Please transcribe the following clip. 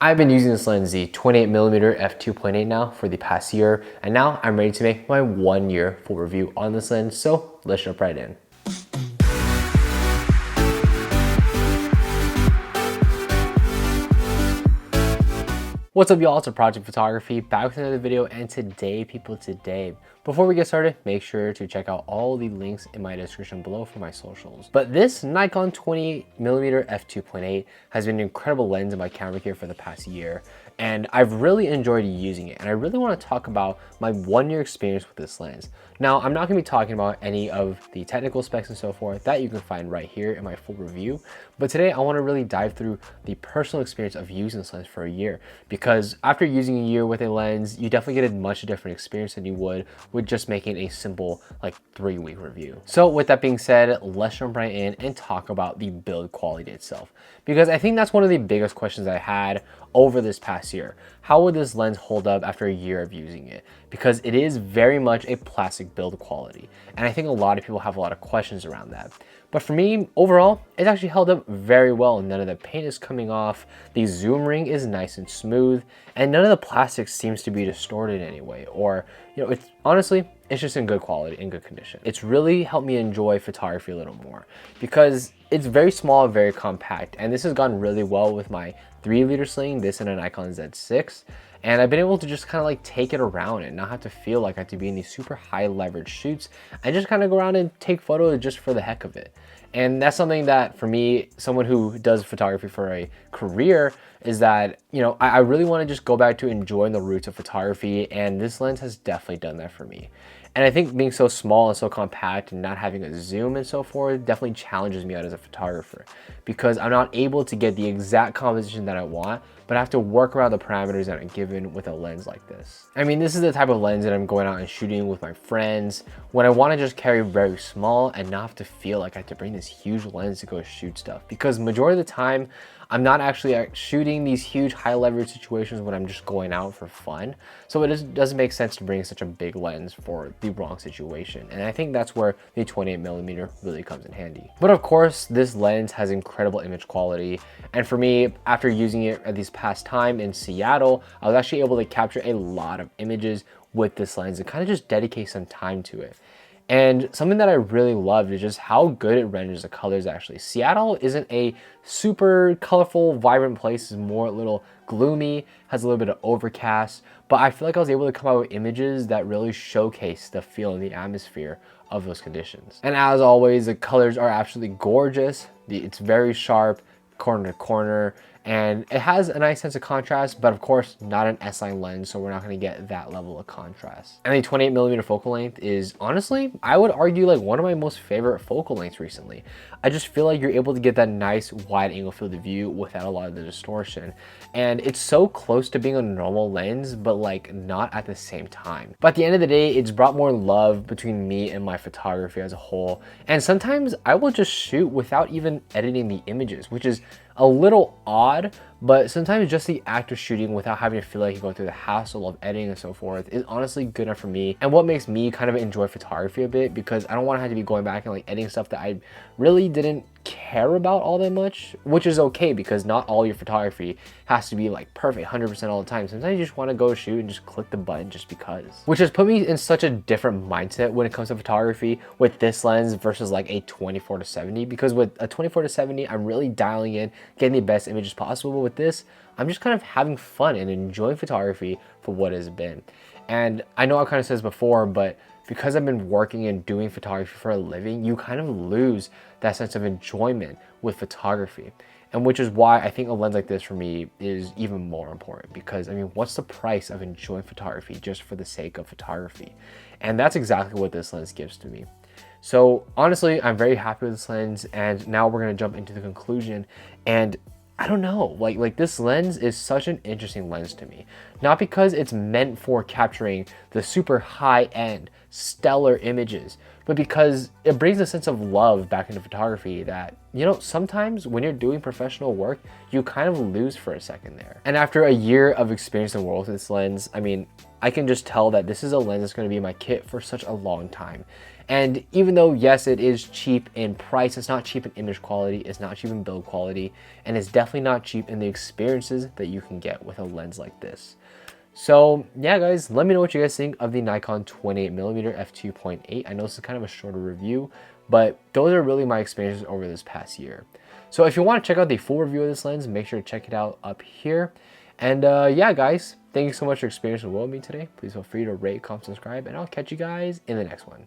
I've been using this lens, the 28mm f2.8 now for the past year, and now I'm ready to make my 1-year full review on this lens, so let's jump right in. What's up y'all, it's Project Photography, back with another video, and today, before we get started, make sure to check out all the links in my description below for my socials. But this Nikon 28mm f2.8 has been an incredible lens in my camera gear for the past year, and I've really enjoyed using it, and I really want to talk about my 1-year experience with this lens. Now, I'm not going to be talking about any of the technical specs and so forth that you can find right here in my full review, but today I want to really dive through the personal experience of using this lens for a year, because after using a year with a lens, you definitely get a much different experience than you would with just making a simple like 3-week review. So with that being said, let's jump right in and talk about the build quality itself, because I think that's one of the biggest questions I had over this past year. How would this lens hold up after a year of using it? Because it is very much a plastic build quality, and I think a lot of people have a lot of questions around that. But for me, overall, it's actually held up very well. None of the paint is coming off, the zoom ring is nice and smooth, and none of the plastic seems to be distorted in any way, or, you know, it's honestly, it's just in good quality, in good condition. It's really helped me enjoy photography a little more because it's very small, very compact, and this has gone really well with my 3-liter sling, this and a Nikon Z6. And I've been able to just kind of like take it around and not have to feel like I have to be in these super high leverage shoots. I just kind of go around and take photos just for the heck of it. And that's something that for me, someone who does photography for a career, is that, you know, I really want to just go back to enjoying the roots of photography, and this lens has definitely done that for me. And I think being so small and so compact and not having a zoom and so forth definitely challenges me out as a photographer, because I'm not able to get the exact composition that I want, but I have to work around the parameters that I'm given with a lens like this. I mean, this is the type of lens that I'm going out and shooting with my friends when I want to just carry very small and not have to feel like I have to bring this huge lens to go shoot stuff, because majority of the time I'm not actually shooting these huge high leverage situations when I'm just going out for fun. So it just doesn't make sense to bring such a big lens for the wrong situation. And I think that's where the 28mm really comes in handy. But of course, this lens has incredible image quality. And for me, after using it at this past time in Seattle, I was actually able to capture a lot of images with this lens and kind of just dedicate some time to it. And something that I really loved is just how good it renders the colors actually. Seattle isn't a super colorful, vibrant place. It's more a little gloomy, has a little bit of overcast, but I feel like I was able to come out with images that really showcase the feel and the atmosphere of those conditions. And as always, the colors are absolutely gorgeous. It's very sharp, corner to corner, and it has a nice sense of contrast, but of course not an S-line lens, so we're not going to get that level of contrast. And the 28mm focal length is honestly, I would argue, like one of my most favorite focal lengths recently. I just feel like you're able to get that nice wide angle field of view without a lot of the distortion, and it's so close to being a normal lens, but like not at the same time. But at the end of the day, it's brought more love between me and my photography as a whole, and sometimes I will just shoot without even editing the images, which is a little odd, but sometimes just the act of shooting without having to feel like you go through the hassle of editing and so forth is honestly good enough for me, and what makes me kind of enjoy photography a bit, because I don't want to have to be going back and like editing stuff that I really didn't care about all that much, which is okay, because not all your photography has to be like perfect 100% all the time. Sometimes you just want to go shoot and just click the button just because, which has put me in such a different mindset when it comes to photography with this lens versus like a 24-70, because with a 24-70 I'm really dialing in, getting the best images possible, but with this I'm just kind of having fun and enjoying photography for what it's been. And I know I kind of said this before, but because I've been working and doing photography for a living, you kind of lose that sense of enjoyment with photography. And which is why I think a lens like this for me is even more important, because I mean, what's the price of enjoying photography just for the sake of photography? And that's exactly what this lens gives to me. So honestly, I'm very happy with this lens, and now we're gonna jump into the conclusion. And I don't know, like this lens is such an interesting lens to me. Not because it's meant for capturing the super high-end, stellar images, but because it brings a sense of love back into photography that, you know, sometimes when you're doing professional work, you kind of lose for a second there. And after a year of experience in the world with this lens, I mean, I can just tell that this is a lens that's going to be in my kit for such a long time. And even though, yes, it is cheap in price, it's not cheap in image quality, it's not cheap in build quality, and it's definitely not cheap in the experiences that you can get with a lens like this. So yeah, guys, let me know what you guys think of the Nikon 28mm f2.8. I know this is kind of a shorter review, but those are really my experiences over this past year. So if you want to check out the full review of this lens, make sure to check it out up here. And yeah, guys, thank you so much for experiencing with me today. Please feel free to rate, comment, subscribe, and I'll catch you guys in the next one.